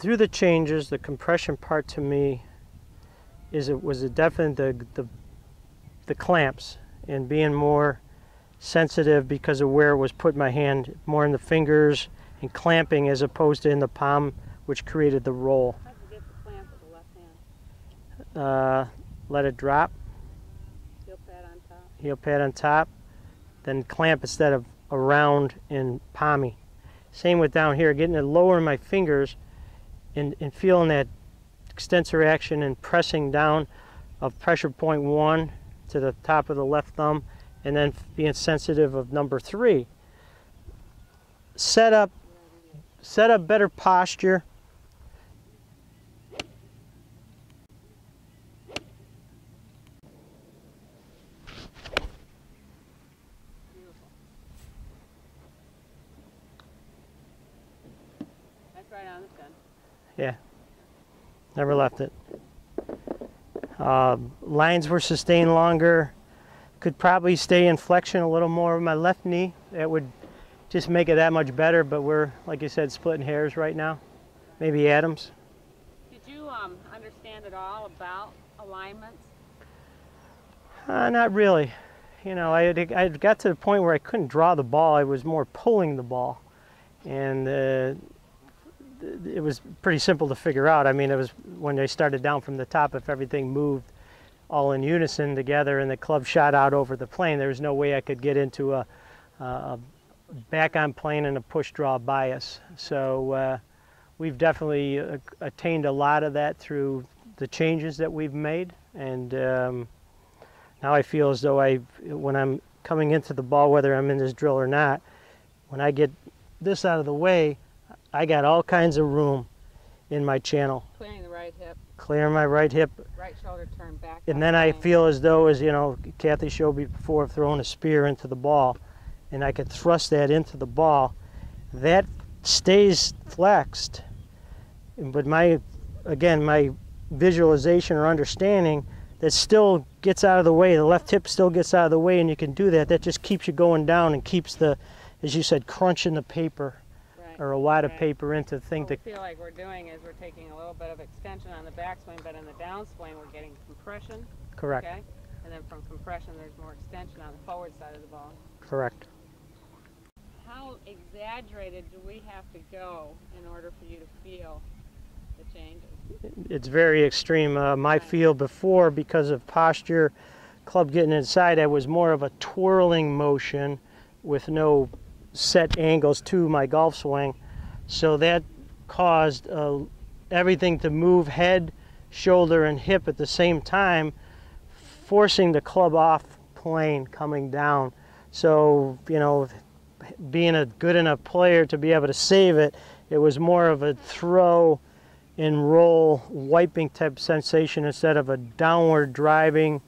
through the changes, the compression part to me was a definite the clamps and being more sensitive because of where it was put my hand, more in the fingers and clamping as opposed to in the palm, which created the roll. How'd you get the clamp with the left hand? Let it drop. Heel pad on top. Heel pad on top, then clamp instead of around and palmy. Same with down here, getting it lower in my fingers and feeling that extensor action and pressing down of pressure point 1 to the top of the left thumb, and then being sensitive of number 3. Set up better posture. Beautiful. That's right on the gun. Yeah, never left it. Lines were sustained longer. Could probably stay in flexion a little more with my left knee. That would just make it that much better, but we're, like you said, splitting hairs right now. Maybe atoms. Did you understand at all about alignments? Not really. You know, I got to the point where I couldn't draw the ball. I was more pulling the ball. And it was pretty simple to figure out. I mean, it was when they started down from the top, if everything moved all in unison together and the club shot out over the plane, there was no way I could get into a back on plane and a push draw bias. So we've definitely attained a lot of that through the changes that we've made. And now I feel as though when I'm coming into the ball, whether I'm in this drill or not, when I get this out of the way, I got all kinds of room in my channel. Clearing the right hip. Clearing my right hip. Right shoulder turned back. And then I feel as though, as you know, Kathy showed me before, throwing a spear into the ball, and I could thrust that into the ball. That stays flexed. But my visualization or understanding, that still gets out of the way. The left hip still gets out of the way, and you can do that. That just keeps you going down and keeps the, as you said, crunching the paper. Right. Or a wad of paper into thing What we feel like we're doing is we're taking a little bit of extension on the backswing, but in the downswing we're getting compression. Correct. Okay? And then from compression there's more extension on the forward side of the ball. Correct. How exaggerated do we have to go in order for you to feel the changes? It's very extreme. My feel before, because of posture, club getting inside, I was more of a twirling motion with no set angles to my golf swing. So that caused everything to move head, shoulder, and hip at the same time, forcing the club off plane coming down. So, you know, being a good enough player to be able to save it, it was more of a throw and roll wiping type sensation instead of a downward driving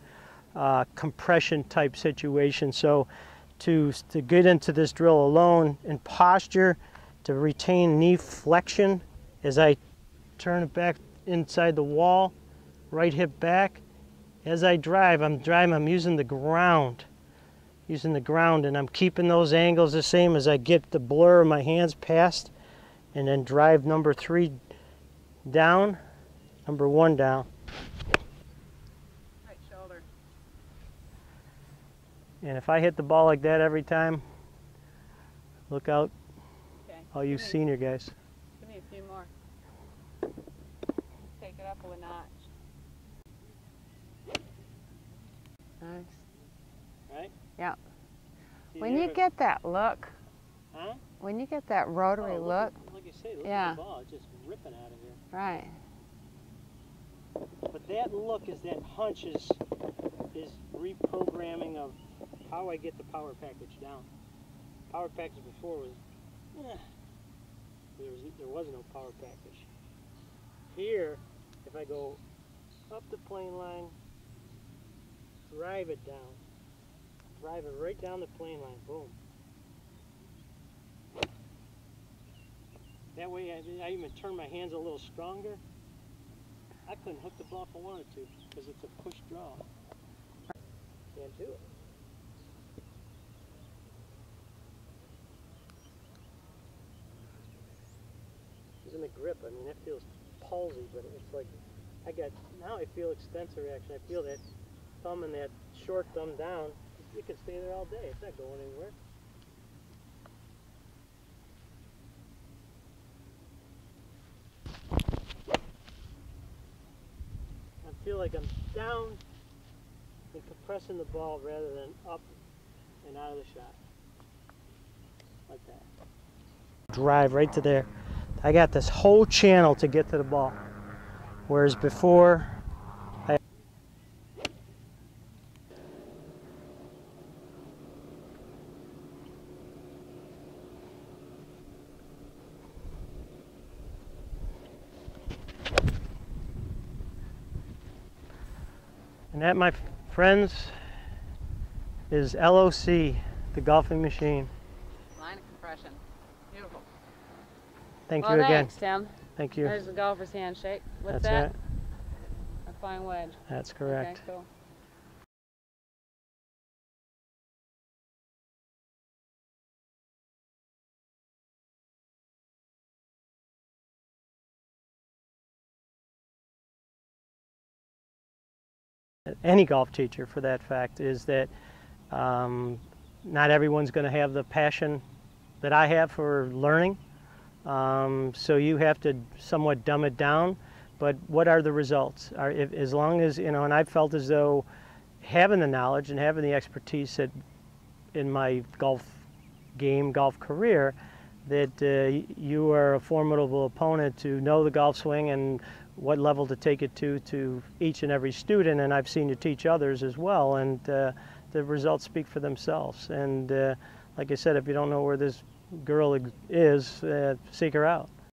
compression type situation. So to get into this drill alone in posture, to retain knee flexion as I turn it back inside the wall, right hip back. As I drive, I'm using the ground, and I'm keeping those angles the same as I get the blur of my hands past, and then drive number 3 down, number 1 down. Right shoulder. And if I hit the ball like that every time, look out, Okay. all you senior guys. Give me a few more. Take it up a notch. Nice. Right? Yeah. See When there, you get that look, huh? when you get that rotary look, Like you say, look Yeah. at the ball, it's just ripping out of here. right. But that look is that hunch is reprogramming of how I get the power package down. Power package before was, there was no power package. Here, if I go up the plane line, drive it down, drive it right down the plane line, boom. That way I even turn my hands a little stronger. I couldn't hook the ball if I wanted to because it's a push draw. Can't do it. in the grip. I mean, it feels palsy, but it's like now I feel extensor reaction. I feel that thumb and that short thumb down. You can stay there all day. It's not going anywhere. I feel like I'm down and compressing the ball rather than up and out of the shot. Like that. Drive right to there. I got this whole channel to get to the ball. Whereas before, and that, my friends, is LOC, the golfing machine. Line of compression. Beautiful. Thank you again. Thanks, Tim. Thank you. There's the golfer's handshake. What's That's that? it. A fine wedge. That's correct. Okay, cool. Any golf teacher, for that fact, is that not everyone's going to have the passion that I have for learning. So you have to somewhat dumb it down. But what are the results? As long as, you know, and I felt as though having the knowledge and having the expertise in my golf career, that you are a formidable opponent to know the golf swing and what level to take it to each and every student, and I've seen you teach others as well, and the results speak for themselves. And like I said, if you don't know where this girl is, seek her out.